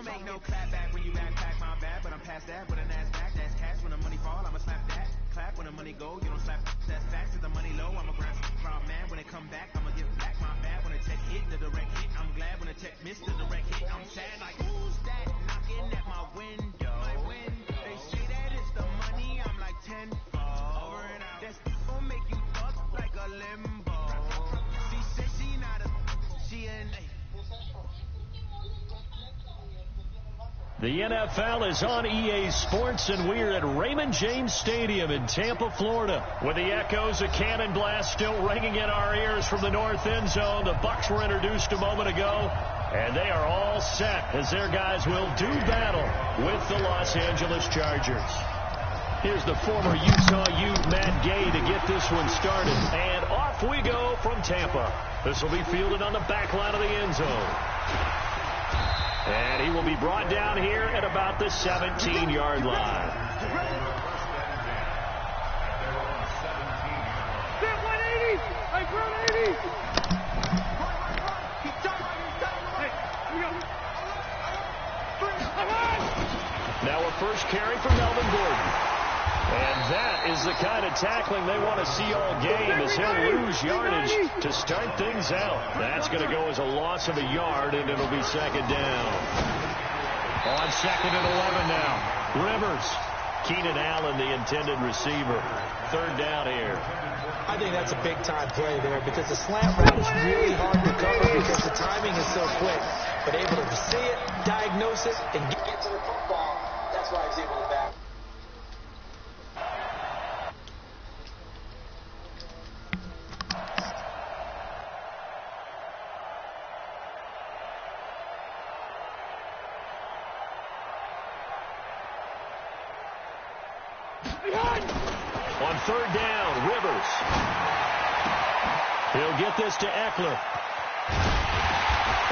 don't make no clap back when you backpack my bad, but I'm past that with an ass back. That's cash when the money fall, I'ma slap that. Clap when the money go, you don't slap. That's facts. If the money low, I'ma grab from man. When it come back, I'ma give back my bad. When the tech hit, the direct hit, I'm glad. When the tech missed the direct hit, I'm sad. Like who's that knocking at my window? They say that it's the money, I'm like 10 over and out. That's gon' make you fuck like a limbo. She said she not a, she an. The NFL is on EA Sports, and we're at Raymond James Stadium in Tampa, Florida, with the echoes of Cannon Blast still ringing in our ears from the north end zone. The Bucs were introduced a moment ago, and they are all set as their guys will do battle with the Los Angeles Chargers. Here's the former Utah Ute, Matt Gay, to get this one started. And off we go from Tampa. This will be fielded on the back line of the end zone. And he will be brought down here at about the 17-yard line. Now a first carry for Melvin Gordon. And that is the kind of tackling they want to see all game, as he'll lose yardage to start things out. That's going to go as a loss of a yard, and it'll be second down. On second and 11 now. Rivers. Keenan Allen, the intended receiver. Third down here. I think that's a big-time play there, because the slant route is really hard to cover because the timing is so quick. But able to see it, diagnose it, and get to the football, that's why he's able to back. On third down, Rivers. He'll get this to Eckler.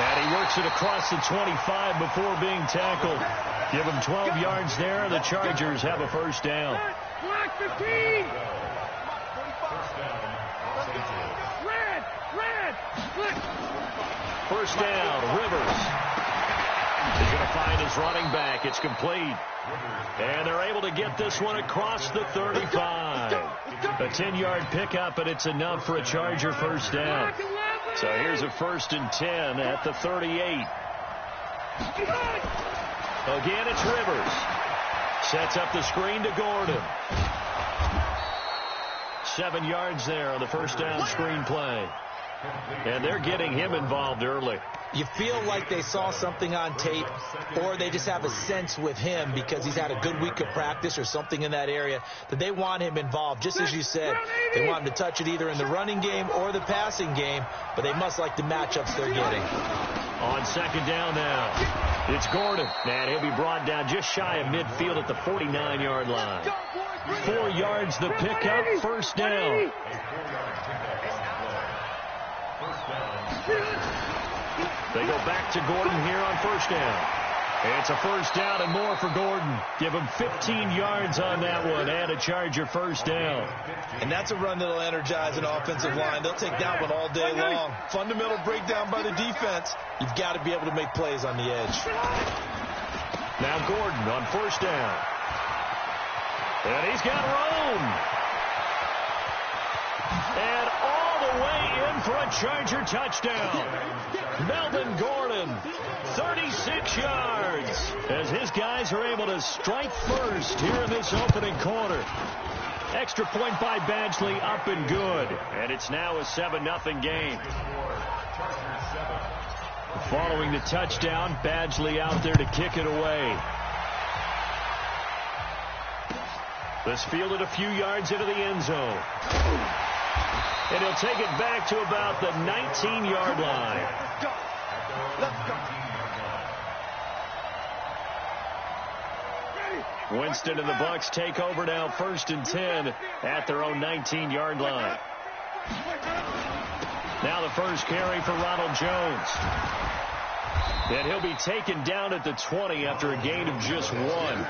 And he works it across the 25 before being tackled. Give him 12 yards there. The Chargers have a first down. Black 15. Red. First down, Rivers. He's going to find his running back. It's complete. And they're able to get this one across the 35. A 10-yard pickup, and it's enough for a Charger first down. So here's a 1st and 10 at the 38. Again, it's Rivers. Sets up the screen to Gordon. 7 yards there on the first down screen play. And they're getting him involved early. You feel like they saw something on tape, or they just have a sense with him because he's had a good week of practice or something in that area that they want him involved. Just as you said, they want him to touch it either in the running game or the passing game, but they must like the matchups they're getting. On second down now, it's Gordon. And he'll be brought down just shy of midfield at the 49-yard line. 4 yards the pickup, first down. They go back to Gordon here on first down. It's a first down and more for Gordon. Give him 15 yards on that one and a Charger first down. And that's a run that'll energize an offensive line. They'll take that one all day long. Fundamental breakdown by the defense. You've got to be able to make plays on the edge. Now Gordon on first down. And he's got room. And all the way in for a Charger touchdown. Melvin Gordon, 36 yards, as his guys are able to strike first here in this opening quarter. Extra point by Badgley, up and good. And it's now a 7-0 game. Following the touchdown, Badgley out there to kick it away. This fielded a few yards into the end zone. And he'll take it back to about the 19-yard line. Winston and the Bucs take over now, 1st and 10 at their own 19-yard line. Now the first carry for Ronald Jones. And he'll be taken down at the 20 after a gain of just 1.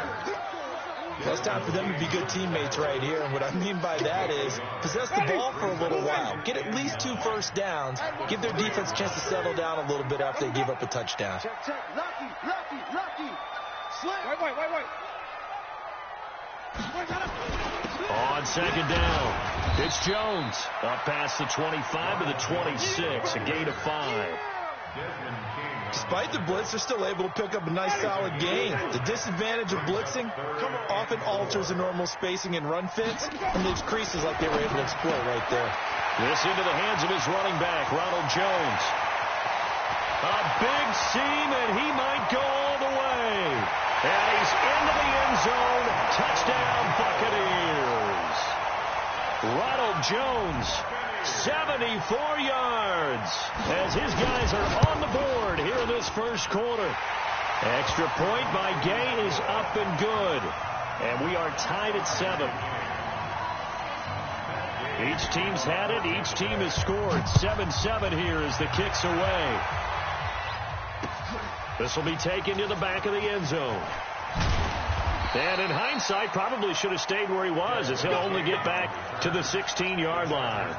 Well, it's time for them to be good teammates right here. And what I mean by that is possess the ball for a little while. Get at least 2 first downs. Give their defense a chance to settle down a little bit after they give up a touchdown. Check, check. Lucky. Slip. Wait. On second down, it's Jones. Up past the 25 to the 26, a gain of 5. Despite the blitz, they're still able to pick up a nice solid gain. The disadvantage of blitzing often alters the normal spacing and run fits and leaves creases like they were able to exploit right there. This into the hands of his running back, Ronald Jones. A big seam, and he might go all the way. And he's into the end zone. Touchdown, Buccaneers. Ronald Jones, 74 yards, as his guys are on the board here in this first quarter. Extra point by Gay is up and good. And we are tied at 7. Each team's had it. Each team has scored. 7-7 here as the kick's away. This will be taken to the back of the end zone. And in hindsight, probably should have stayed where he was, as he'll only get back to the 16-yard line.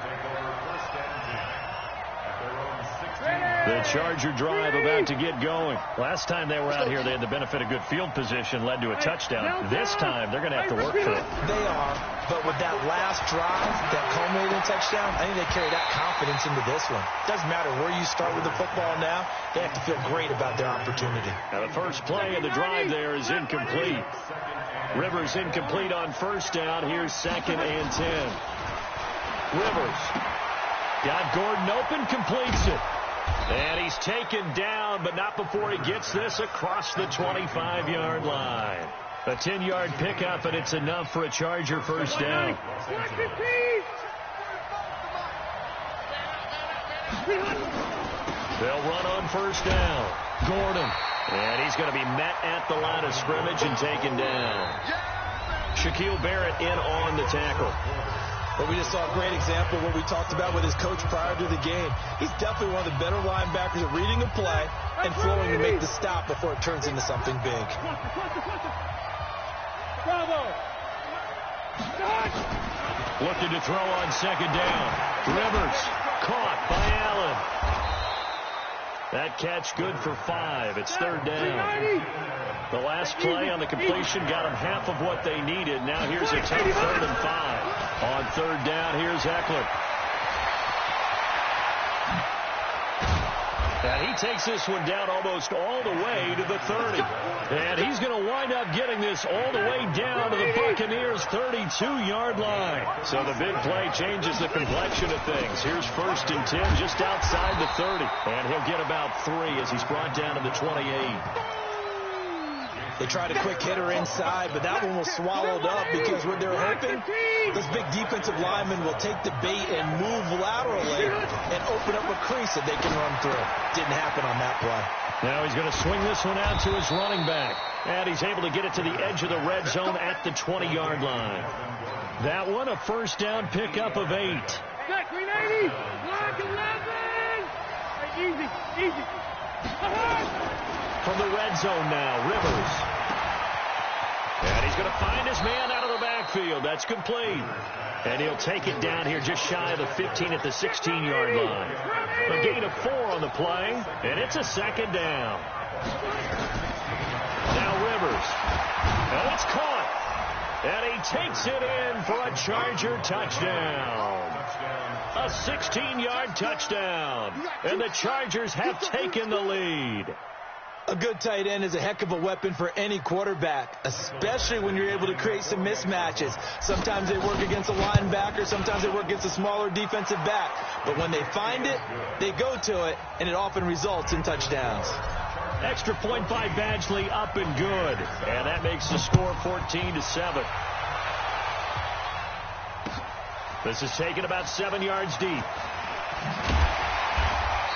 The Charger drive about to get going. Last time they were out here, they had the benefit of good field position, led to a touchdown. This time, they're going to have to work for it. They are, but with that last drive, that culminating touchdown, I think they carry that confidence into this one. Doesn't matter where you start with the football now, they have to feel great about their opportunity. Now the first play of the drive there is incomplete. Rivers incomplete on first down. Here's 2nd and 10. Rivers got Gordon open, completes it. And he's taken down, but not before he gets this across the 25-yard line. A 10-yard pickup, and it's enough for a Charger first down. They'll run on first down. Gordon. And he's going to be met at the line of scrimmage and taken down. Shaquille Barrett in on the tackle. But we just saw a great example of what we talked about with his coach prior to the game. He's definitely one of the better linebackers at reading a play and flowing to make the stop before it turns into something big. Looking to throw on second down. Rivers caught by Allen. That catch good for 5. It's 3rd down. The last play on the completion got them half of what they needed. Now here's a tough 3rd and 5. On 3rd down, here's Eckler. And he takes this one down almost all the way to the 30. And he's going to wind up getting this all the way down to the Buccaneers' 32-yard line. So the big play changes the complexion of things. Here's 1st and 10 just outside the 30. And he'll get about 3 as he's brought down to the 28. They tried a quick hitter inside, but that one was swallowed up because what they're hoping, this big defensive lineman will take the bait and move laterally and open up a crease that they can run through. Didn't happen on that play. Now he's going to swing this one out to his running back. And he's able to get it to the edge of the red zone at the 20-yard line. That one, a first down pickup of 8. Check, 380. Block 11. Easy. From the red zone now, Rivers. And he's going to find his man out of the backfield. That's complete. And he'll take it down here just shy of the 15 at the 16-yard line. A gain of 4 on the play, and it's a 2nd down. Now Rivers. And it's caught. And he takes it in for a Charger touchdown. A 16-yard touchdown. And the Chargers have taken the lead. A good tight end is a heck of a weapon for any quarterback, especially when you're able to create some mismatches. Sometimes they work against a linebacker, sometimes they work against a smaller defensive back. But when they find it, they go to it, and it often results in touchdowns. Extra point by Badgley, up and good. And that makes the score 14-7. This is taken about 7 yards deep.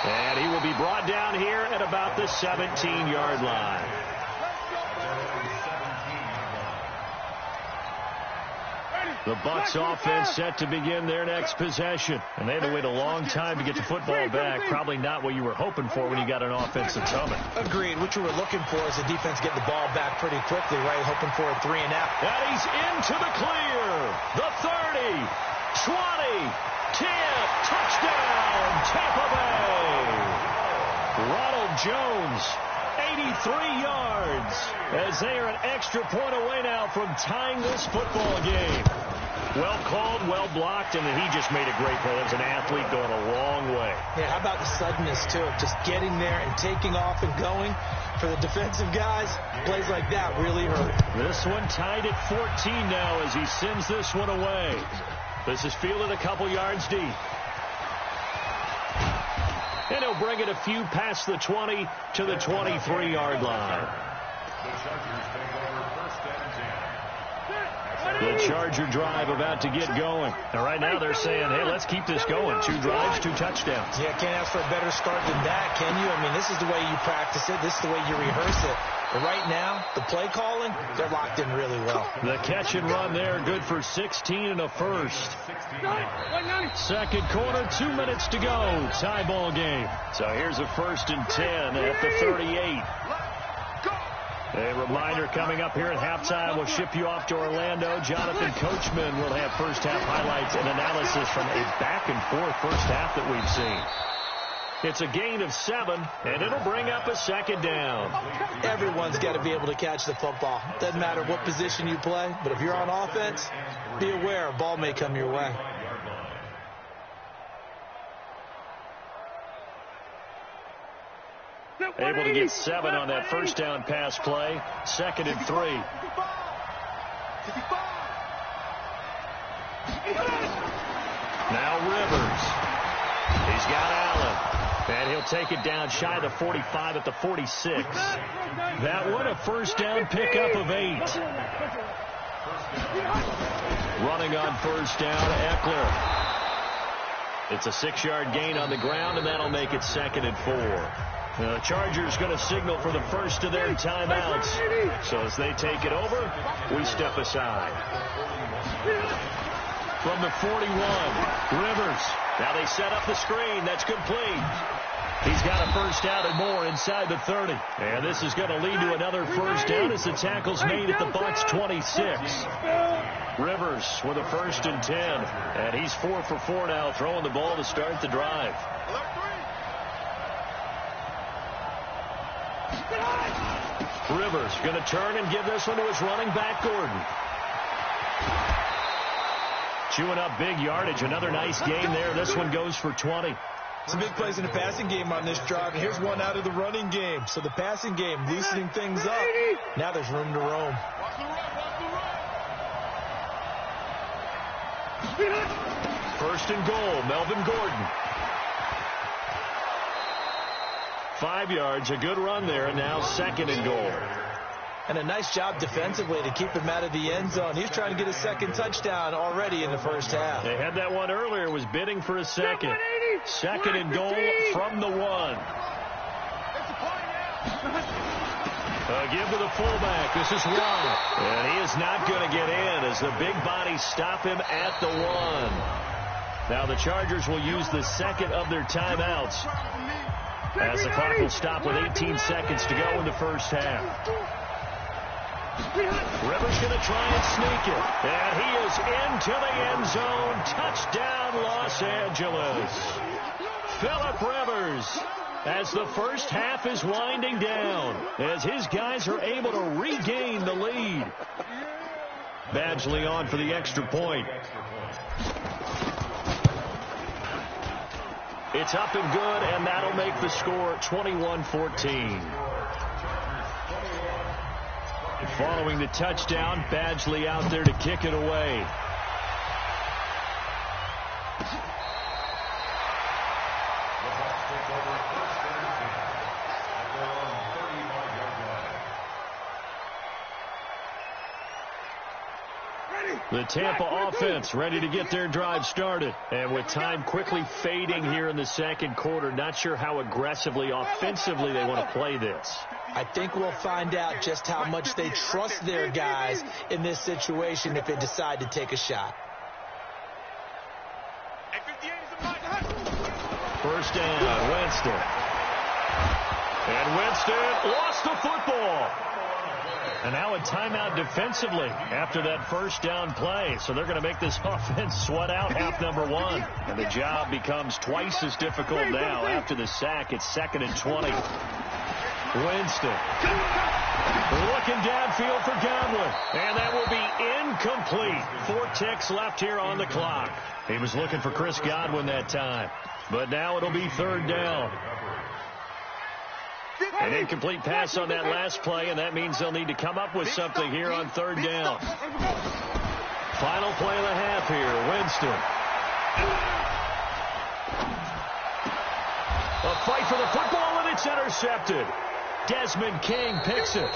And he will be brought down here at about the 17-yard line. The Bucs offense set to begin their next possession. And they had to wait a long time to get the football back. Probably not what you were hoping for when you got an offense that's humming. Agreed. What you were looking for is the defense getting the ball back pretty quickly, right? Hoping for a 3 and out. And he's into the clear. The 30, 20, 10, touchdown, Tampa Bay. Ronald Jones, 83 yards, as they are an extra point away now from tying this football game. Well called, well blocked, and he just made a great play. As an athlete going a long way. Yeah, how about the suddenness, too? Just getting there and taking off and going. For the defensive guys, plays like that really hurt. This one tied at 14 now as he sends this one away. This is fielded a couple yards deep. And he'll bring it a few past the 20 to the 23-yard line. The Charger drive about to get going. And right now they're saying, hey, let's keep this going. 2 drives, 2 touchdowns. Yeah, can't ask for a better start than that, can you? I mean, this is the way you practice it. This is the way you rehearse it. But right now, the play calling, they're locked in really well. The catch and run there, good for 16 and a first. Second quarter, 2 minutes to go. Tie ball game. So here's a 1st and 10 at the 38. A reminder coming up here at halftime. We'll ship you off to Orlando. Jonathan Coachman will have first half highlights and analysis from a back-and-forth first half that we've seen. It's a gain of 7, and it'll bring up a 2nd down. Everyone's got to be able to catch the football. Doesn't matter what position you play, but if you're on offense, be aware a ball may come your way. Able to get 7 on that first down pass play. 2nd and 3. Now Rivers. He's got Allen. And he'll take it down shy of the 45 at the 46. That one a first down pickup of 8. Running on first down, Eckler. It's a 6-yard gain on the ground, and that'll make it 2nd and 4. The Chargers going to signal for the first of their timeouts. So as they take it over, we step aside. From the 41, Rivers. Now they set up the screen. That's complete. He's got a first down and more inside the 30. And this is going to lead to another first down as the tackle's made at the Bucs 26. Rivers with a 1st and 10. And he's 4 for 4 now, throwing the ball to start the drive. Rivers going to turn and give this one to his running back, Gordon. Chewing up big yardage. Another nice game there. This one goes for 20. Some big plays in the passing game on this drive, and here's one out of the running game. So the passing game loosening things up. Now there's room to roam. First and goal, Melvin Gordon. 5 yards, a good run there, and now 2nd and goal. And a nice job defensively to keep him out of the end zone. He's trying to get a 2nd touchdown already in the first half. They had that one earlier, was bidding for a 2nd. 2nd and goal from the 1. Give to the fullback. This is Watt. And he is not going to get in as the big bodies stop him at the 1. Now the Chargers will use the 2nd of their timeouts as the clock will stop with 18 seconds to go in the first half. Rivers going to try and sneak it. And he is into the end zone. Touchdown, Los Angeles. Phillip Rivers, as the first half is winding down, as his guys are able to regain the lead. Badgley on for the extra point. It's up and good, and that'll make the score 21-14. Following the touchdown, Badgley out there to kick it away. The Tampa offense ready to get their drive started. And with time quickly fading here in the second quarter, not sure how aggressively, offensively they want to play this. I think we'll find out just how much they trust their guys in this situation if they decide to take a shot. First down, Winston. And Winston lost the football. And now a timeout defensively after that first down play. So they're going to make this offense sweat out half number one. And the job becomes twice as difficult now after the sack. It's 2nd and 20. Winston looking downfield for Godwin. And that will be incomplete. 4 ticks left here on the clock. He was looking for Chris Godwin that time. But now it'll be 3rd down. An incomplete pass on that last play, and that means they'll need to come up with something here on 3rd down. Final play of the half here, Winston. A fight for the football, and it's intercepted. Desmond King picks it.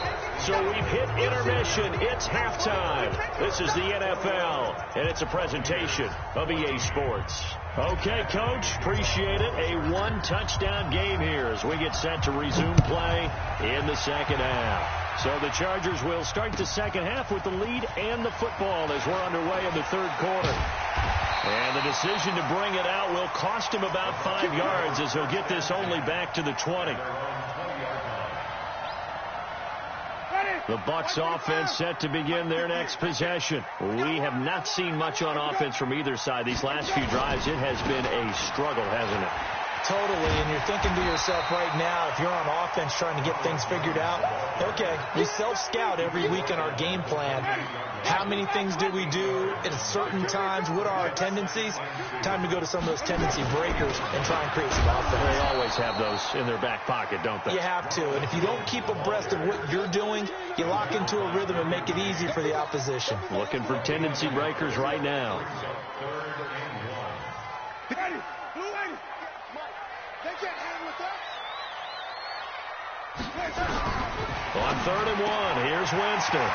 So we've hit intermission. It's halftime. This is the NFL, and it's a presentation of EA Sports. Okay, Coach, appreciate it. A 1-touchdown game here as we get set to resume play in the second half. So the Chargers will start the second half with the lead and the football as we're underway in the 3rd quarter. And the decision to bring it out will cost him about 5 yards as he'll get this only back to the 20. The Bucs offense set to begin their next possession. We have not seen much on offense from either side. These last few drives, it has been a struggle, hasn't it? Totally, and you're thinking to yourself right now, if you're on offense trying to get things figured out, okay, we self-scout every week in our game plan. How many things do we do at certain times? What are our tendencies? Time to go to some of those tendency breakers and try and create some offense. They always have those in their back pocket, don't they? You have to, and if you don't keep abreast of what you're doing, you lock into a rhythm and make it easy for the opposition. Looking for tendency breakers right now. On 3rd and 1, here's Winston.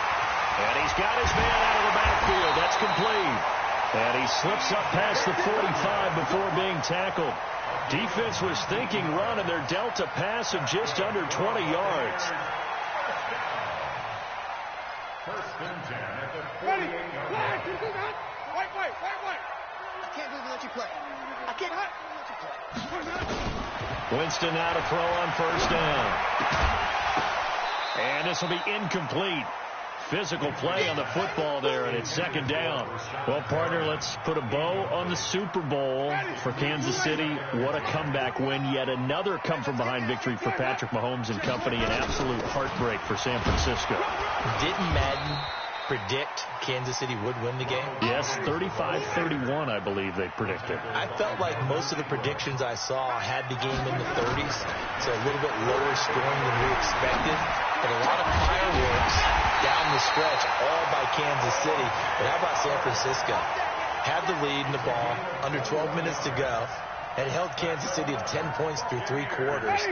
And he's got his man out of the backfield. That's complete. And he slips up past the 45 before being tackled. Defense was thinking run, and they're dealt a pass of just under 20 yards. Ready? Wait. I can't believe we let you play. I can't let you play. Winston now to throw on 1st down. And this will be incomplete. Physical play on the football there, and it's 2nd down. Well, partner, let's put a bow on the Super Bowl for Kansas City. What a comeback win. Yet another come-from-behind victory for Patrick Mahomes and company. An absolute heartbreak for San Francisco. Didn't Madden predict Kansas City would win the game? Yes, 35-31, I believe they predicted. I felt like most of the predictions I saw had the game in the 30s, so a little bit lower scoring than we expected. But a lot of fireworks down the stretch, all by Kansas City. But how about San Francisco? Had the lead in the ball, under 12 minutes to go, and held Kansas City to 10 points through 3 quarters.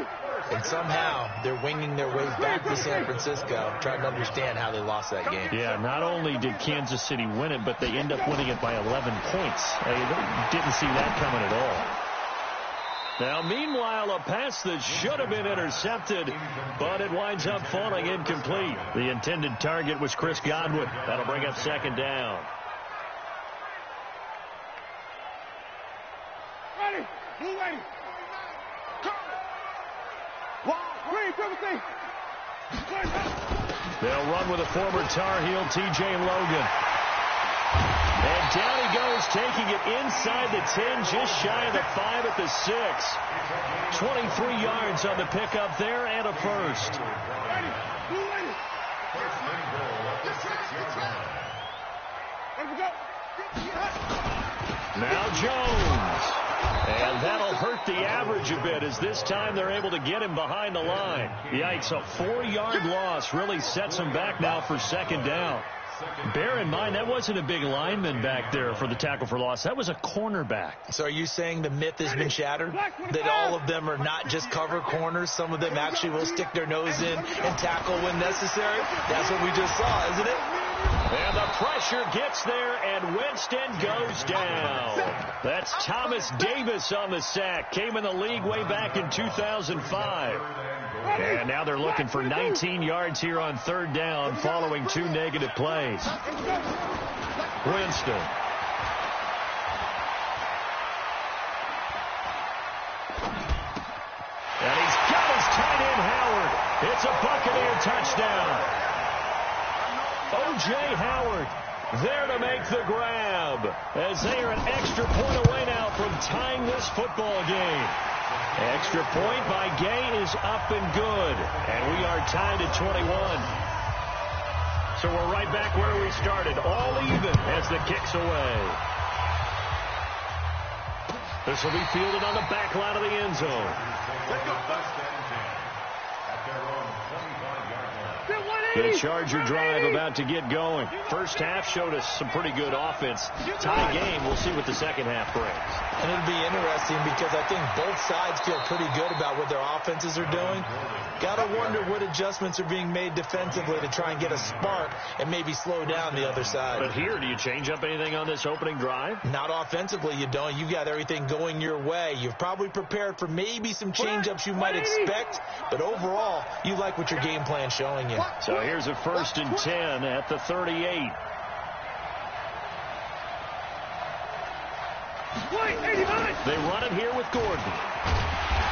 And somehow they're winging their way back to San Francisco, trying to understand how they lost that game. Yeah, not only did Kansas City win it, but they end up winning it by 11 points. They didn't see that coming at all. Now, meanwhile, a pass that should have been intercepted, but it winds up falling incomplete. The intended target was Chris Godwin. That'll bring up 2nd down. Ready? Blue ready. They'll run with a former Tar Heel, T.J. Logan. And down he goes, taking it inside the 10, just shy of the 5 at the 6. 23 yards on the pickup there and a first. Now Jones. And that'll hurt the average a bit as this time they're able to get him behind the line. Yikes, a 4-yard loss really sets him back now for 2nd down. Bear in mind, that wasn't a big lineman back there for the tackle for loss. That was a cornerback. So are you saying the myth has been shattered? That all of them are not just cover corners? Some of them actually will stick their nose in and tackle when necessary? That's what we just saw, isn't it? And the pressure gets there, and Winston goes down. That's Thomas Davis on the sack. Came in the league way back in 2005. And now they're looking for 19 yards here on third down following 2 negative plays. Winston. And he's got his tight end, Howard. It's a Buccaneer touchdown. O.J. Howard there to make the grab as they are an extra point away now from tying this football game. Extra point by Gay is up and good, and we are tied at 21. So we're right back where we started, all even as the kick's away. This will be fielded on the back line of the end zone. The Charger drive about to get going. First half showed us some pretty good offense. Tie game. We'll see what the second half brings. And it'll be interesting because I think both sides feel pretty good about what their offenses are doing. Got to wonder what adjustments are being made defensively to try and get a spark and maybe slow down the other side. But here, do you change up anything on this opening drive? Not offensively, you don't. You've got everything going your way. You've probably prepared for maybe some change-ups you might expect, but overall, you like what your game plan's showing you. So here's a 1st and 10 at the 38. They run it here with Gordon.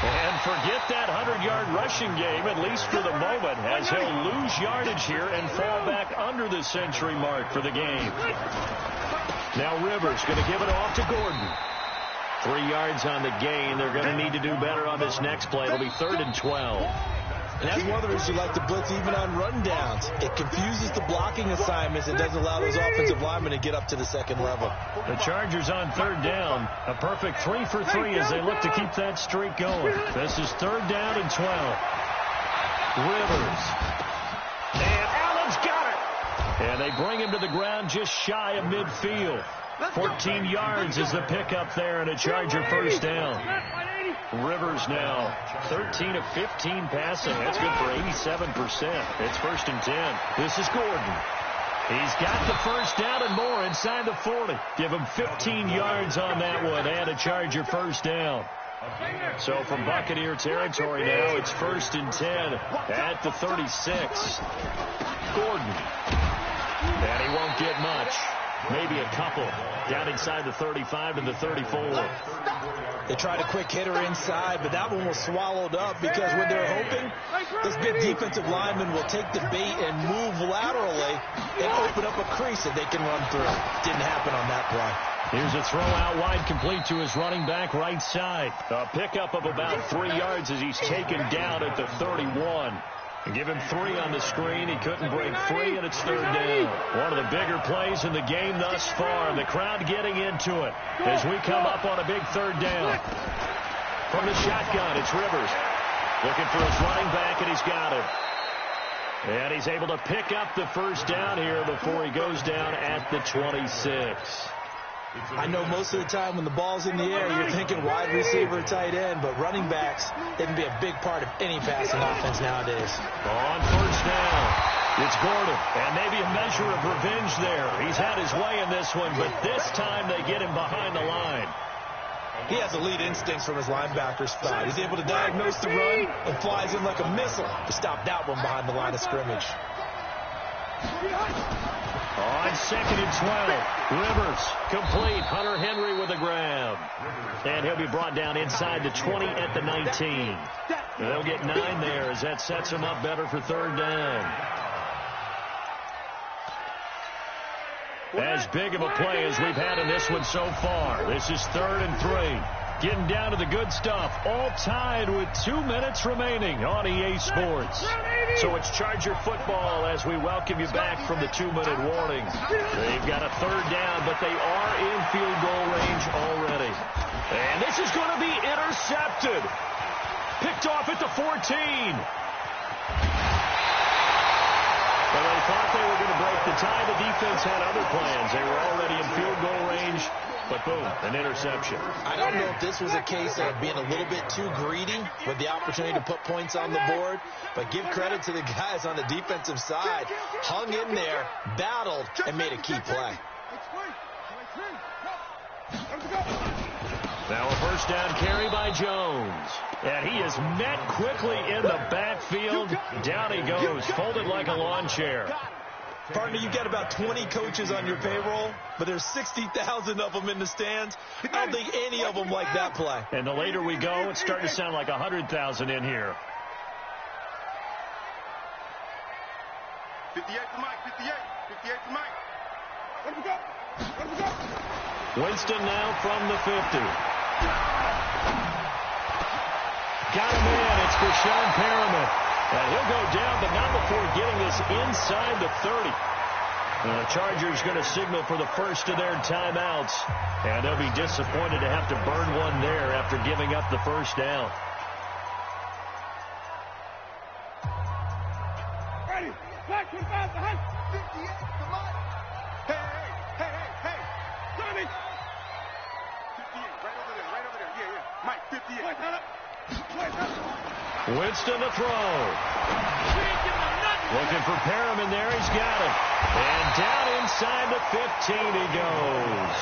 And forget that 100-yard rushing game, at least for the moment, as he'll lose yardage here and fall back under the century mark for the game. Now Rivers going to give it off to Gordon. 3 yards on the gain. They're going to need to do better on this next play. It'll be 3rd and 12. And that's one of the reasons you like to blitz even on run downs. It confuses the blocking assignments and doesn't allow those offensive linemen to get up to the second level. The Chargers on 3rd down. A perfect 3 for 3 as they look to keep that streak going. This is 3rd down and 12. Rivers. And Allen's got it. And they bring him to the ground just shy of midfield. 14 yards is the pickup there and a Charger 1st down. Rivers now 13 of 15 passing. That's good for 87%. It's 1st and 10. This is Gordon. He's got the 1st down and more inside the 40. Give him 15 yards on that one and a Charger 1st down. So from Buccaneer territory now, it's 1st and 10 at the 36. Gordon. And he won't get much. Maybe a couple. Down inside the 35 and the 34. They tried a quick hitter inside, but that one was swallowed up because when they're hoping, this big defensive lineman will take the bait and move laterally and open up a crease that they can run through. Didn't happen on that play. Here's a throw out wide complete to his running back right side. A pickup of about 3 yards as he's taken down at the 31. Give him 3 on the screen. He couldn't break free, and it's 3rd down. One of the bigger plays in the game thus far. The crowd getting into it as we come up on a big 3rd down. From the shotgun, it's Rivers. Looking for his running back, and he's got him. And he's able to pick up the 1st down here before he goes down at the 26. I know most of the time when the ball's in the air, you're thinking wide receiver, tight end, but running backs, they can be a big part of any passing offense nowadays. On 1st down, it's Gordon, and maybe a measure of revenge there. He's had his way in this one, but this time they get him behind the line. He has elite instincts from his linebacker spot. He's able to diagnose the run and flies in like a missile to stop that one behind the line of scrimmage. On 2nd and 12, Rivers complete. Hunter Henry with a grab. And he'll be brought down inside the 20 at the 19. They'll get 9 there as that sets him up better for 3rd down. As big of a play as we've had in this one so far. This is 3rd and 3. Getting down to the good stuff. All tied with 2 minutes remaining on EA Sports. So it's Charger football as we welcome you back from the 2-minute warning. They've got a 3rd down, but they are in field goal range already. And this is going to be intercepted. Picked off at the 14. But they thought they were going to break the tie. The defense had other plans. They were already in field goal range. But boom, an interception. I don't know if this was a case of being a little bit too greedy with the opportunity to put points on the board, but give credit to the guys on the defensive side. Hung in there, battled, and made a key play. Now a first down carry by Jones. And he is met quickly in the backfield. Down he goes, folded like a lawn chair. Partner, you've got about 20 coaches on your payroll, but there's 60,000 of them in the stands. I don't think any of them like that play. And the later we go, it's starting to sound like 100,000 in here. 58 to Mike, 58 to Mike. Let me go. Winston now from the 50. Got him in. It's Brashon Perriman. And he'll go down, but not before getting this inside the 30. And the Chargers going to signal for the first of their timeouts. And they'll be disappointed to have to burn one there after giving up the first down. Ready. Back to the pass. 58, come on. Hey. Johnny. 58, right over there. Yeah. Mike, 58. Wait up. Winston to throw. Looking for Perriman there. He's got it. And down inside the 15 he goes.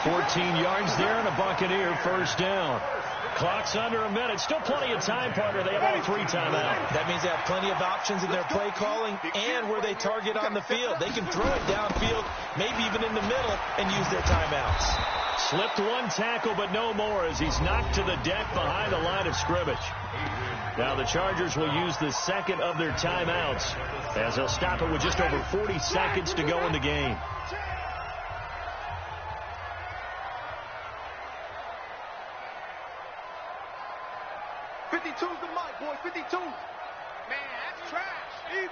14 yards there and a Buccaneer first down. Clock's under a minute. Still plenty of time, partner. They have all 3 timeouts. That means they have plenty of options in their play calling and where they target on the field. They can throw it downfield, maybe even in the middle, and use their timeouts. Slipped one tackle, but no more as he's knocked to the deck behind the line of scrimmage. Now the Chargers will use the second of their timeouts as they'll stop it with just over 40 seconds to go in the game. Boys, 52. Man, that's trash. Easy.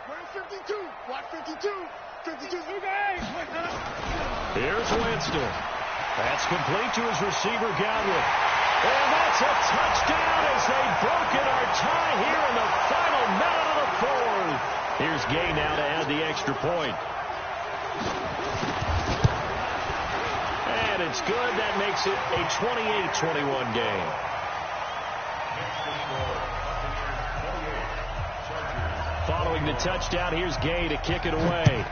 Where's 52? Watch 52. 52. Here's Winston. That's complete to his receiver, Godwin. And that's a touchdown as they've broken our tie here in the final minute of the fourth. Here's Gay now to add the extra point. And it's good. That makes it a 28-21 game. Following the touchdown, here's Gay to kick it away.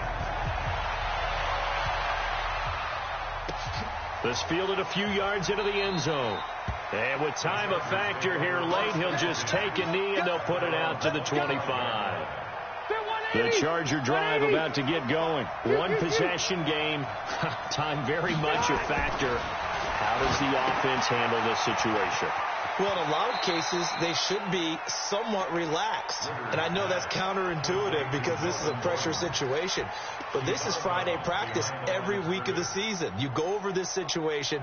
This fielded a few yards into the end zone. And with time a factor here late, he'll just take a knee and they'll put it out to the 25. The Charger drive about to get going. One possession game. Time very much a factor. How does the offense handle this situation? Well, in a lot of cases, they should be somewhat relaxed. And I know that's counterintuitive because this is a pressure situation. But this is Friday practice every week of the season. You go over this situation,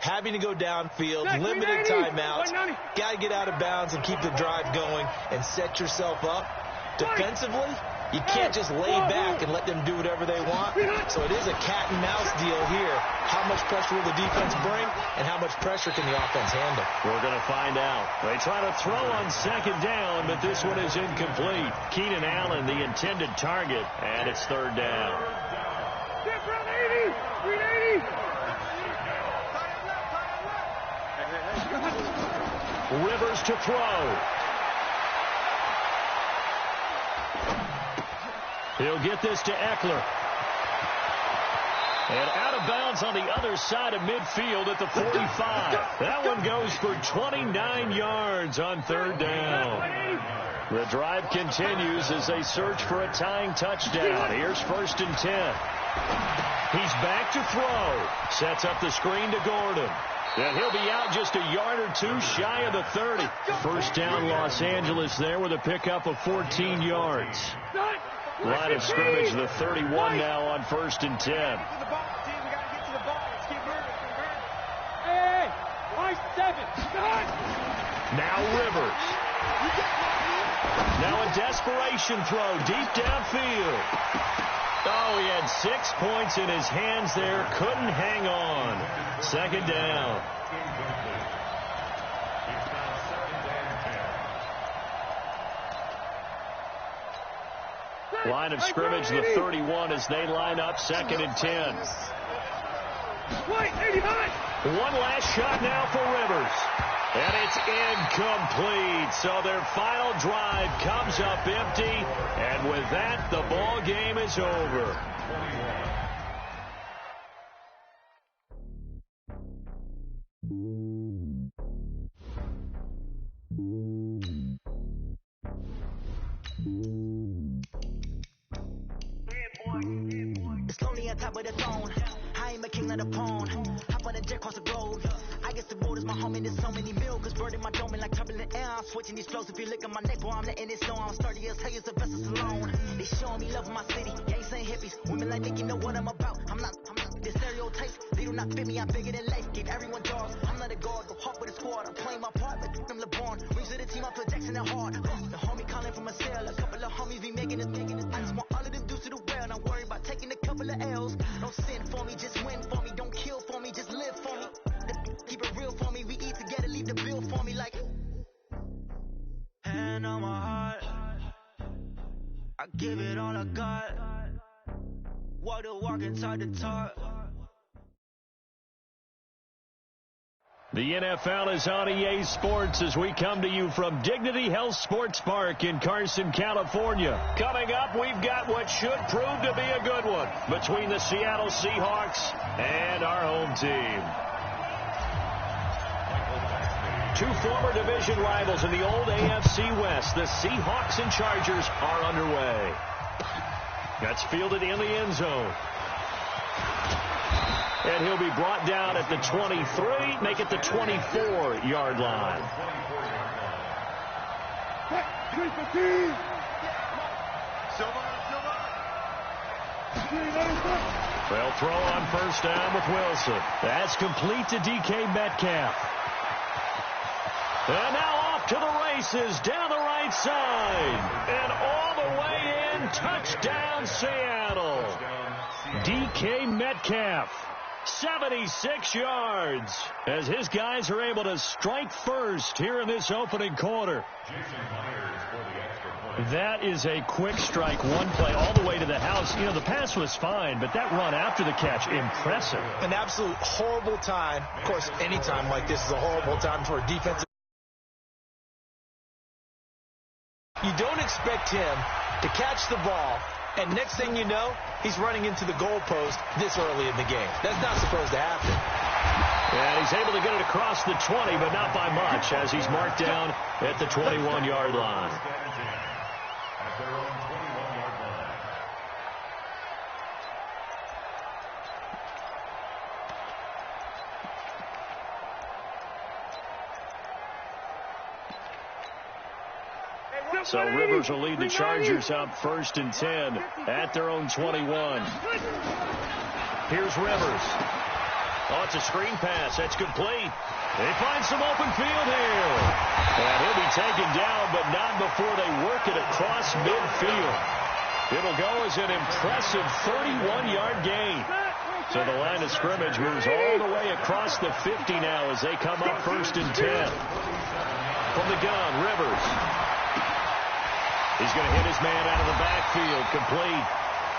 having to go downfield, limited timeouts, got to get out of bounds and keep the drive going and set yourself up. Defensively, you can't just lay back and let them do whatever they want. So it is a cat and mouse deal here. How much pressure will the defense bring and how much pressure can the offense handle? We're going to find out. They try to throw on second down, but this one is incomplete. Keenan Allen, the intended target, and it's third down. Rivers to throw. He'll get this to Eckler. And out of bounds on the other side of midfield at the 45. That one goes for 29 yards on third down. The drive continues as they search for a tying touchdown. Here's 1st and 10. He's back to throw. Sets up the screen to Gordon. And he'll be out just a yard or two shy of the 30. First down, Los Angeles there with a pickup of 14 yards. Line of scrimmage, the 31 now on 1st and 10. Now Rivers. Now a desperation throw deep downfield. Oh, he had 6 points in his hands there. Couldn't hang on. Second down. Line of scrimmage, the 31 as they line up 2nd and 10. One last shot now for Rivers. And it's incomplete. So their final drive comes up empty. And with that, the ball game is over. It's lonely on top of the throne. I am a king of the pawn. Hop on a jet across the globe. I guess the road is my home and there's so many mills. Bird in my dome and like turbulent air. I'm switching these flows. If you look at my neck, boy, I'm letting it snow. I'm sturdy as hell as the vessels alone. They showing me love in my city. Gangs and hippies. Women like Nicky know what I'm about. I'm not the stereotypes. They do not fit me. I'm bigger than life. Give everyone jaws. I'm not a guard. Go hard with a squad. I'm playing my part like them LeBron. Rings to the team. I'm Phil Jackson and hard. The homie calling from a cell. A couple of homies be making it. I just want all of them dudes to the well. Not worry about taking a couple of L's. Don't sin for me. Just win for me. Don't kill for me. Just live for me. Keep it real for me. We eat together. Leave the bill for me like. Hand on my heart. I give it all I got. Walk the walk inside the talk. The NFL is on EA Sports as we come to you from Dignity Health Sports Park in Carson, California. Coming up, we've got what should prove to be a good one between the Seattle Seahawks and our home team. Two former division rivals in the old AFC West, the Seahawks and Chargers, are underway. That's fielded in the end zone. And he'll be brought down at the 23, make it the 24-yard line. They'll throw on first down with Wilson. That's complete to DK Metcalf. And now off to the races, down the right side. And all the way in, touchdown Seattle. DK Metcalf. 76 yards as his guys are able to strike first here in this opening quarter. That is a quick strike, one play all the way to the house. You know, the pass was fine, but that run after the catch, impressive. An absolute horrible time. Of course, any time like this is a horrible time for a defensive. You don't expect him to catch the ball, and next thing you know, he's running into the goalpost this early in the game. That's not supposed to happen. And he's able to get it across the 20, but not by much, as he's marked down at the 21-yard line. So Rivers will lead the Chargers up 1st and 10 at their own 21. Here's Rivers. Oh, it's a screen pass. That's complete. They find some open field here. And he'll be taken down, but not before they work it across midfield. It'll go as an impressive 31-yard gain. So the line of scrimmage moves all the way across the 50 now as they come up 1st and 10. From the gun, Rivers. He's going to hit his man out of the backfield, complete.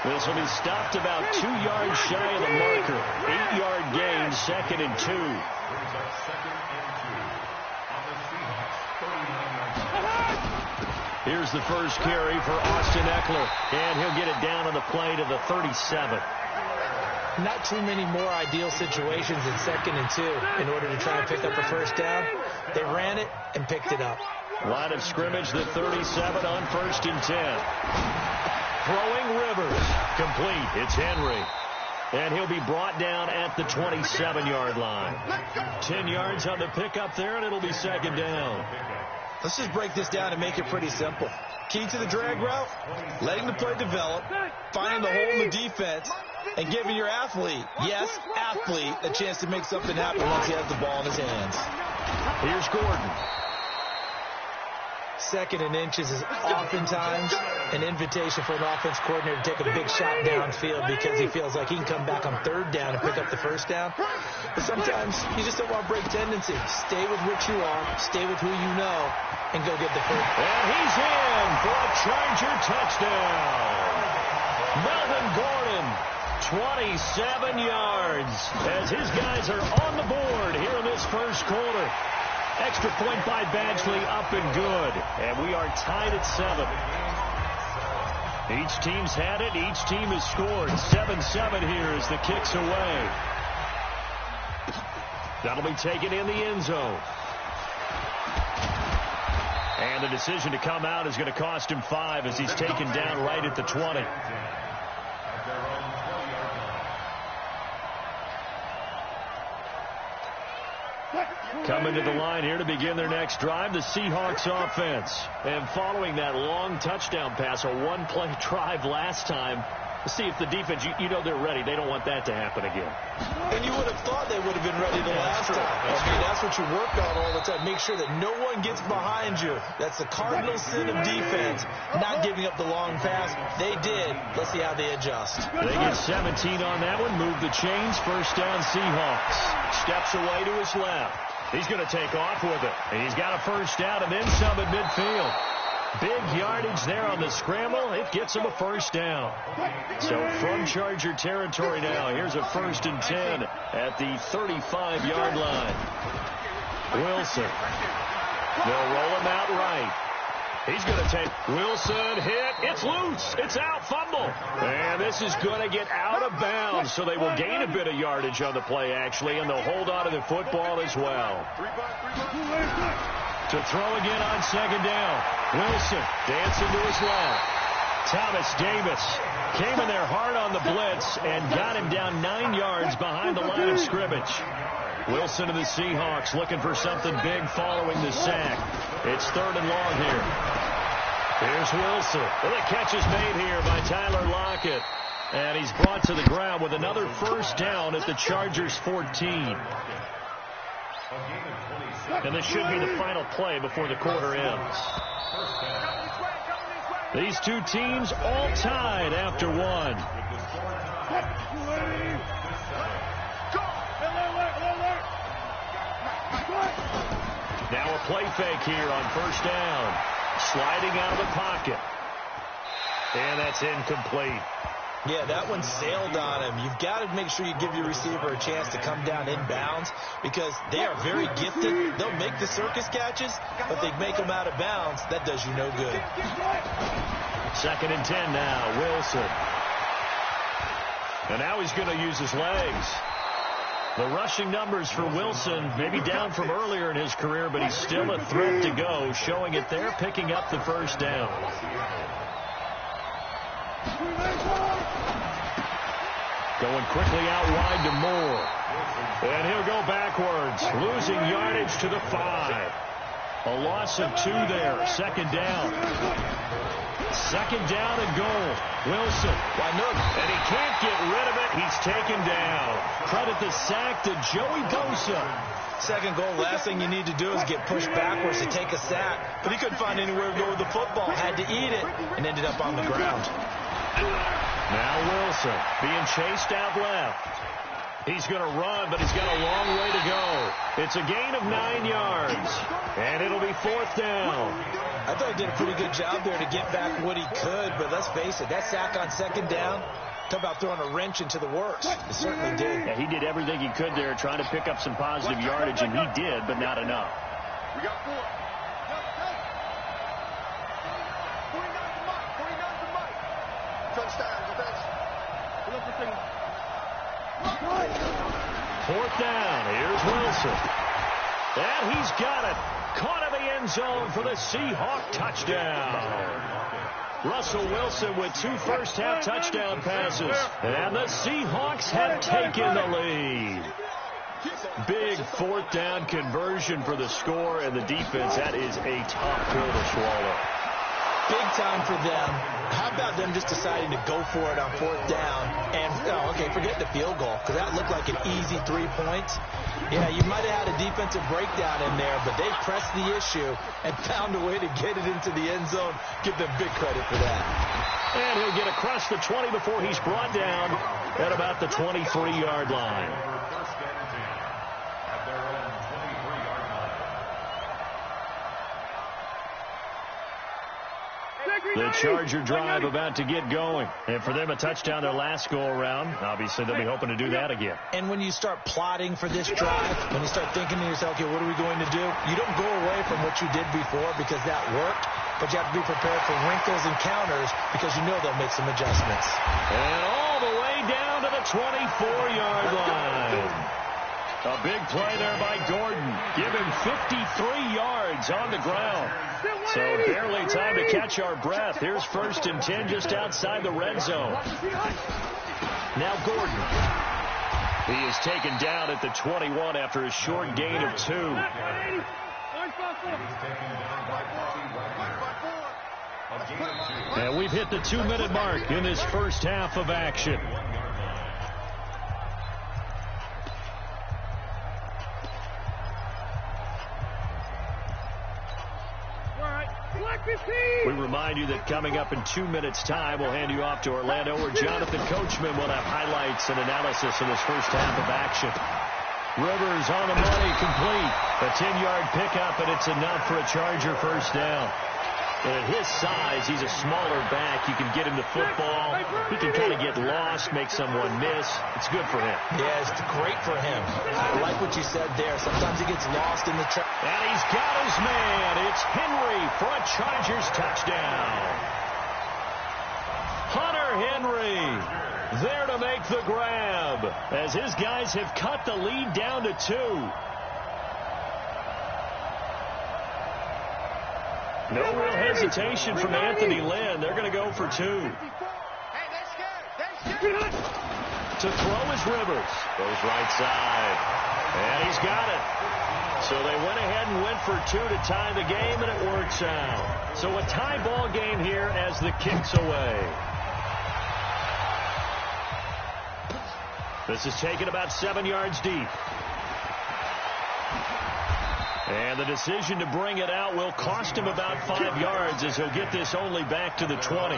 This will be stopped about 2 yards shy of the marker. 8-yard gain, 2nd and 2. Here's the first carry for Austin Eckler, and he'll get it down on the play to the 37. Not too many more ideal situations in 2nd and 2 in order to try and pick up a first down. They ran it and picked it up. Line of scrimmage, the 37 on 1st and 10. Throwing Rivers. Complete. It's Henry. And he'll be brought down at the 27-yard line. 10 yards on the pickup there, and it'll be 2nd down. Let's just break this down and make it pretty simple. Key to the drag route, letting the play develop, finding the hole in the defense, and giving your athlete, yes, athlete, a chance to make something happen once he has the ball in his hands. Here's Gordon. 2nd and inches is oftentimes an invitation for an offense coordinator to take a big shot downfield because he feels like he can come back on 3rd down and pick up the first down. But sometimes you just don't want to break tendency. Stay with what you are, stay with who you know, and go get the first. And he's in for a Charger touchdown. Melvin Gordon, 27 yards as his guys are on the board here in this first quarter. Extra point by Badgley up and good. And we are tied at 7. Each team's had it. Each team has scored. 7-7 here as the kick's away. That'll be taken in the end zone. And the decision to come out is going to cost him 5 as he's taken down right at the 20. Coming to the line here to begin their next drive, the Seahawks offense. And following that long touchdown pass, a one-play drive last time, to see if the defense, you know they're ready. They don't want that to happen again. And you would have thought they would have been ready the last time. That's what you work on all the time. Make sure that no one gets behind you. That's the cardinal sin of defense, not giving up the long pass. They did. Let's see how they adjust. They get 17 on that one. Move the chains. First down, Seahawks. Steps away to his left. He's going to take off with it. And he's got a first down and then some at midfield. Big yardage there on the scramble. It gets him a first down. So from Charger territory now, here's a 1st and 10 at the 35-yard line. Wilson. They'll roll him out right. He's going to take Wilson, hit. It's loose. It's out, fumble. And this is going to get out of bounds, so they will gain a bit of yardage on the play, actually, and they'll hold on to the football as well. To throw again on 2nd down. Wilson dancing to his left. Thomas Davis came in there hard on the blitz and got him down 9 yards behind the line of scrimmage. Wilson to the Seahawks looking for something big following the sack. It's 3rd and long here. Here's Wilson. Well, the catch is made here by Tyler Lockett. And he's brought to the ground with another first down at the Chargers 14. And this should be the final play before the quarter ends. These two teams all tied after one. Now a play fake here on first down. Sliding out of the pocket. And that's incomplete. Yeah, that one sailed on him. You've got to make sure you give your receiver a chance to come down inbounds because they are very gifted. They'll make the circus catches, but they make them out of bounds. That does you no good. 2nd and 10 now. Wilson. And now he's going to use his legs. The rushing numbers for Wilson maybe down from earlier in his career, but he's still a threat to go, showing it there, picking up the first down. Going quickly out wide to Moore. And he'll go backwards, losing yardage to the 5. A loss of 2 there. 2nd down. 2nd down and goal. Wilson. And he can't get rid of it. He's taken down. Credit the sack to Joey Bosa. 2nd goal, last thing you need to do is get pushed backwards to take a sack. But he couldn't find anywhere to go with the football. Had to eat it and ended up on the ground. Now Wilson being chased out left. He's going to run, but he's got a long way to go. It's a gain of 9 yards, and it'll be 4th down. I thought he did a pretty good job there to get back what he could, but let's face it, that sack on 2nd down, talk about throwing a wrench into the works. It certainly did. Yeah, he did everything he could there trying to pick up some positive yardage, and he did, but not enough. We got 4. 4th down. Here's Wilson. And he's got it. Caught in the end zone for the Seahawk touchdown. Russell Wilson with 2 first-half touchdown passes. And the Seahawks have taken the lead. Big 4th down conversion for the score, and the defense, that is a tough pill to swallow. Big time for them. How about them just deciding to go for it on 4th down? And, forget the field goal, because that looked like an easy 3 points. Yeah, you might have had a defensive breakdown in there, but they pressed the issue and found a way to get it into the end zone. Give them big credit for that. And he'll get across the 20 before he's brought down at about the 23-yard line. The Charger drive about to get going. And for them, a touchdown their last go-around. Obviously, they'll be hoping to do that again. And when you start plotting for this drive, when you start thinking to yourself, okay, what are we going to do? You don't go away from what you did before because that worked, but you have to be prepared for wrinkles and counters because you know they'll make some adjustments. And all the way down to the 24-yard line. A big play there by Gordon. Give him 53 yards on the ground. So barely time to catch our breath. Here's 1st and 10 just outside the red zone. Now Gordon. He is taken down at the 21 after a short gain of 2. And we've hit the 2-minute mark in this first half of action. We remind you that coming up in 2 minutes' time, we'll hand you off to Orlando, where Jonathan Coachman will have highlights and analysis of this first half of action. Rivers on the money, complete. A 10-yard pickup, and it's enough for a Charger first down. And at his size, he's a smaller back. You can get him the football. He can kind of get lost, make someone miss. It's good for him. Yeah, it's great for him. I like what you said there. Sometimes he gets lost in the track. And he's got his man. It's Henry for a Chargers touchdown. Hunter Henry there to make the grab as his guys have cut the lead down to 2. No real hesitation from Anthony Lynn. They're going to go for 2. To throw is Rivers. Goes right side. And he's got it. So they went ahead and went for 2 to tie the game, and it works out. So a tie ball game here as the kick's away. This is taken about 7 yards deep. And the decision to bring it out will cost him about 5 yards as he'll get this only back to the 20.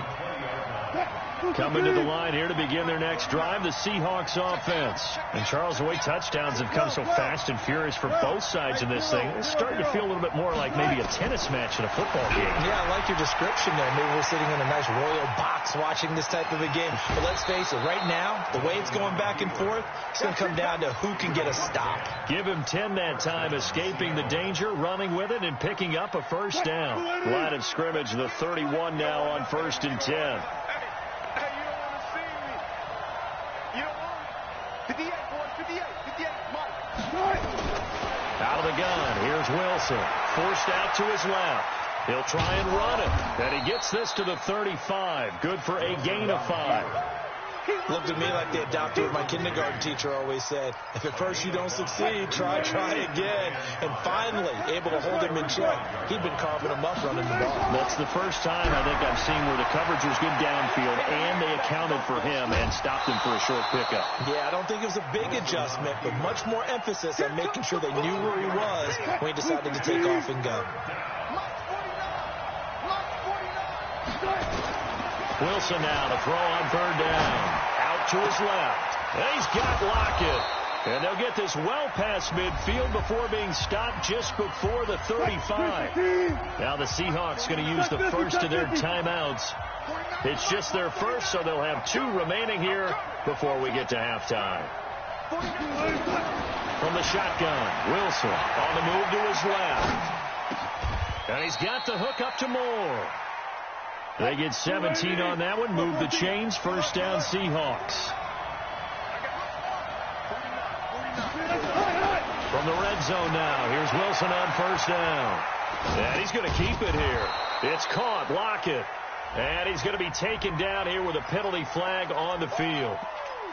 Coming to the line here to begin their next drive, the Seahawks offense. And Charles, the way touchdowns have come so fast and furious for both sides in this thing, it's starting to feel a little bit more like maybe a tennis match in a football game. Yeah, I like your description there. Maybe we're sitting in a nice royal box watching this type of a game. But let's face it, right now, the way it's going back and forth, it's going to come down to who can get a stop. Give him 10 that time, escaping the danger, running with it, and picking up a first down. Line of scrimmage, the 31 now on 1st and 10. Out of the gun, here's Wilson. Forced out to his left. He'll try and run it. And he gets this to the 35. Good for a gain of 5. Looked at me like they adopted what my kindergarten teacher always said. If at first you don't succeed, try again. And finally, able to hold him in check. He'd been carving him up running the ball. That's the first time I think I've seen where the coverage was good downfield, and they accounted for him and stopped him for a short pickup. Yeah, I don't think it was a big adjustment, but much more emphasis on making sure they knew where he was when he decided to take off and go. Wilson now to throw on 3rd down. Out to his left. And he's got Lockett. And they'll get this well past midfield before being stopped just before the 35. Now the Seahawks going to use the first of their timeouts. It's just their first, so they'll have 2 remaining here before we get to halftime. From the shotgun, Wilson on the move to his left. And he's got the hook up to Moore. They get 17 on that one. Move the chains. First down, Seahawks. From the red zone now. Here's Wilson on 1st down. And he's going to keep it here. It's caught. Lockett. And he's going to be taken down here with a penalty flag on the field.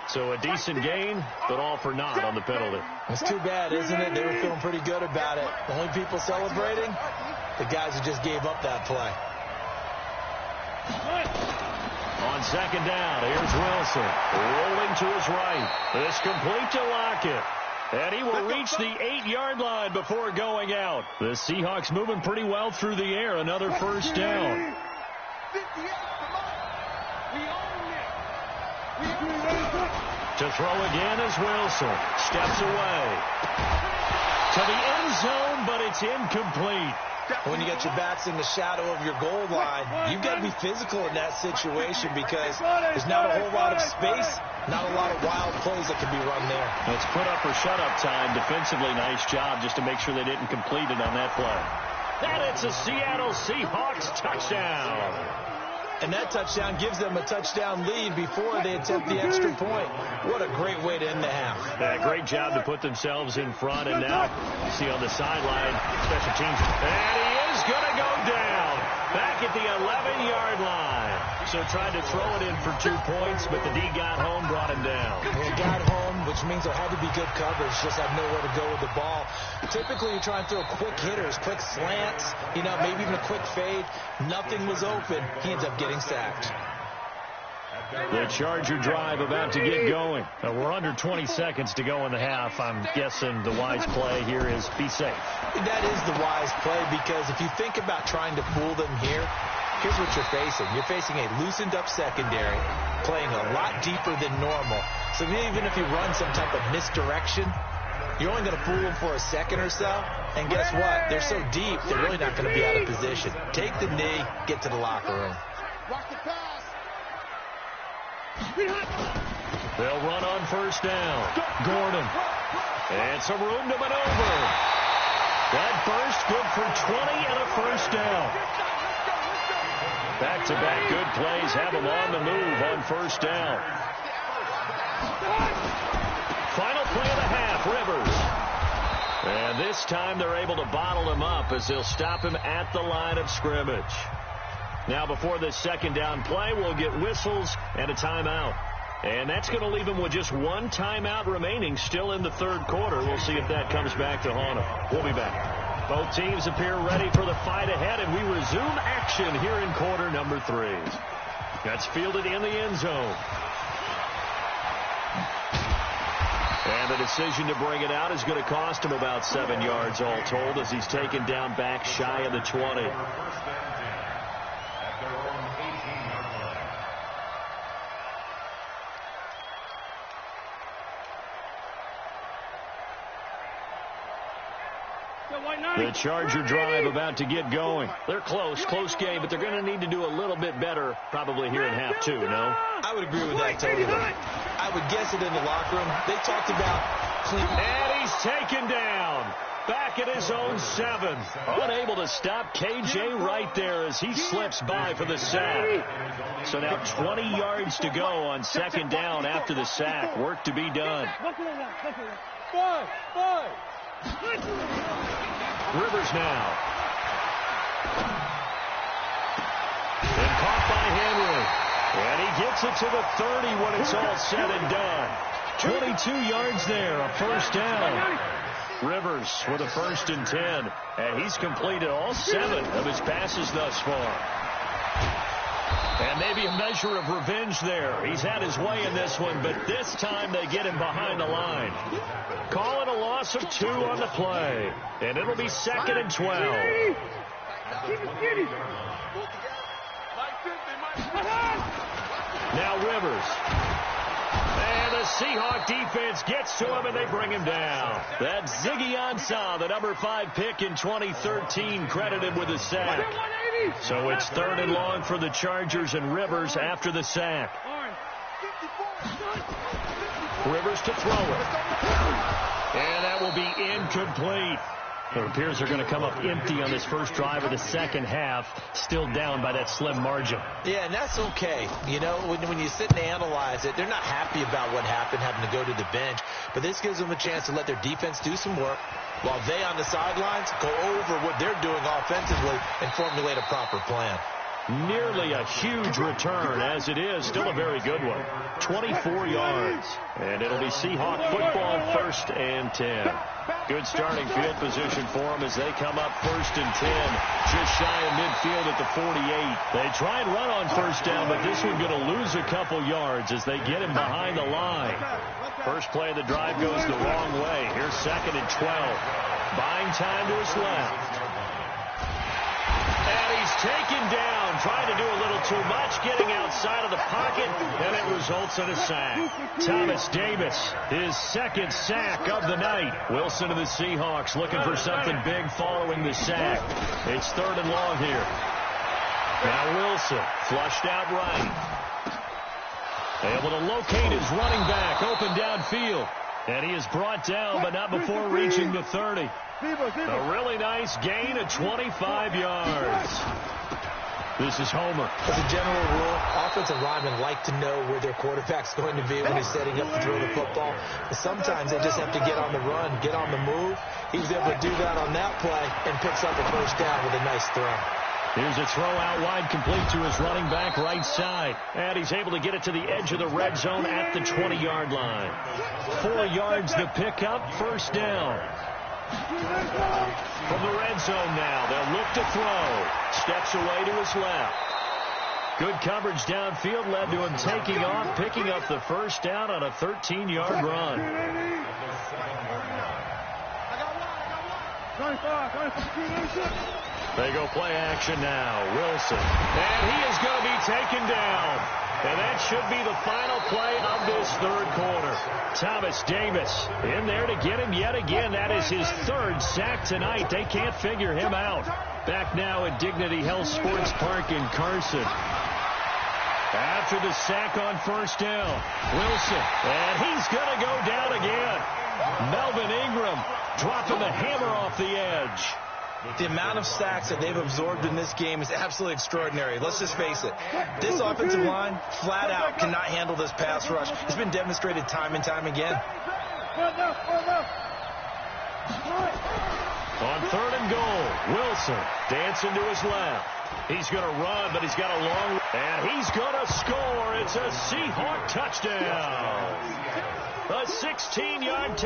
So a decent gain, but all for naught on the penalty. It's too bad, isn't it? They were feeling pretty good about it. The only people celebrating, the guys who just gave up that play. On 2nd down, here's Wilson. Rolling to his right. It's complete to Lockett. And he will reach the 8-yard line before going out. The Seahawks moving pretty well through the air. Another first down. To throw again is Wilson. Steps away. To the end zone, but it's incomplete. When you get your backs in the shadow of your goal line, you've got to be physical in that situation because there's not a whole lot of space, not a lot of wild plays that can be run there. It's put up or shut up time. Defensively, nice job just to make sure they didn't complete it on that play. And it's a Seattle Seahawks touchdown. And that touchdown gives them a touchdown lead before they attempt the extra point. What a great way to end the half. Yeah, great job to put themselves in front. And now, you see on the sideline, special teams. And he is going to go down. Back at the 11-yard line. So tried to throw it in for 2 points, but the D got home, brought him down. He got home, which means there had to be good coverage. Just had nowhere to go with the ball. Typically, you try and throw quick hitters, quick slants, maybe even a quick fade. Nothing was open. He ends up getting sacked. The Charger drive about to get going. We're under 20 seconds to go in the half. I'm guessing the wise play here is be safe. That is the wise play because if you think about trying to fool them here, here's what you're facing. You're facing a loosened up secondary, playing a lot deeper than normal. So even if you run some type of misdirection, you're only going to fool them for a second or so. And guess what? They're so deep, they're really not going to be out of position. Take the knee, get to the locker room. They'll run on first down. Gordon. And some room to maneuver. That burst good for 20 and a first down. Back-to-back good plays have them on the move on first down. Final play of the half, Rivers. And this time they're able to bottle him up as they'll stop him at the line of scrimmage. Now before this second down play, we'll get whistles and a timeout. And that's going to leave him with just one timeout remaining still in the third quarter. We'll see if that comes back to haunt him. We'll be back. Both teams appear ready for the fight ahead, and we resume action here in quarter number 3. That's fielded in the end zone. And the decision to bring it out is going to cost him about 7 yards all told as he's taken down back shy of the 20. The Charger drive about to get going. They're close game, but they're going to need to do a little bit better probably here in half 2, no? I would agree with that totally. I would guess it in the locker room. They talked about clean. And he's taken down. Back at his own 7. Unable to stop KJ right there as he slips by for the sack. So now 20 yards to go on second down after the sack. Work to be done. Rivers now. And caught by Henry. And he gets it to the 30 when it's all said and done. 22 yards there, a first down. Rivers with a 1st and 10. And he's completed all 7 of his passes thus far. And maybe a measure of revenge there. He's had his way in this one, but this time they get him behind the line. Call it a loss of 2 on the play. And it'll be 2nd and 12. Now Rivers. And the Seahawk defense gets to him, and they bring him down. That's Ziggy Ansah, the number 5 pick in 2013, credited with a sack. So it's 3rd and long for the Chargers and Rivers after the sack. Rivers to throw it. And that will be incomplete. It appears they're going to come up empty on this first drive of the second half, still down by that slim margin. Yeah, and that's okay. When you sit and analyze it, they're not happy about what happened, having to go to the bench. But this gives them a chance to let their defense do some work while they on the sidelines go over what they're doing offensively and formulate a proper plan. Nearly a huge return, as it is. Still a very good one. 24 yards. And it'll be Seahawk football, 1st and 10. Good starting field position for them as they come up 1st and 10. Just shy of midfield at the 48. They try and run on first down, but this one's going to lose a couple yards as they get him behind the line. First play of the drive goes the wrong way. Here's 2nd and 12. Buying time to his left. And he's taken down, trying to do a little too much, getting outside of the pocket, and it results in a sack. Thomas Davis, his second sack of the night. Wilson of the Seahawks looking for something big following the sack. It's 3rd and long here. Now Wilson, flushed out right. Able to locate his running back, open downfield. And he is brought down, but not before reaching the 30. A really nice gain of 25 yards. This is Homer. As a general rule, offensive linemen like to know where their quarterback's going to be when he's setting up to throw the football. But sometimes they just have to get on the run, get on the move. He was able to do that on that play and picks up a first down with a nice throw. Here's a throw out wide, complete to his running back right side. And he's able to get it to the edge of the red zone at the 20-yard line. 4 yards the pickup, first down. From the red zone now, they'll look to throw. Steps away to his left. Good coverage downfield led to him taking off, picking up the first down on a 13-yard run. 25. They go play action now. Wilson. And he is going to be taken down. And that should be the final play of this 3rd quarter. Thomas Davis in there to get him yet again. That is his 3rd sack tonight. They can't figure him out. Back now at Dignity Health Sports Park in Carson. After the sack on first down, Wilson. And he's going to go down again. Melvin Ingram dropping the hammer off the edge. The amount of sacks that they've absorbed in this game is absolutely extraordinary. Let's just face it. This offensive line, flat out, cannot handle this pass rush. It's been demonstrated time and time again. On 3rd and goal, Wilson dancing to his left. He's going to run, but he's got a long... And he's going to score. It's a Seahawk touchdown. A 16-yard touchdown.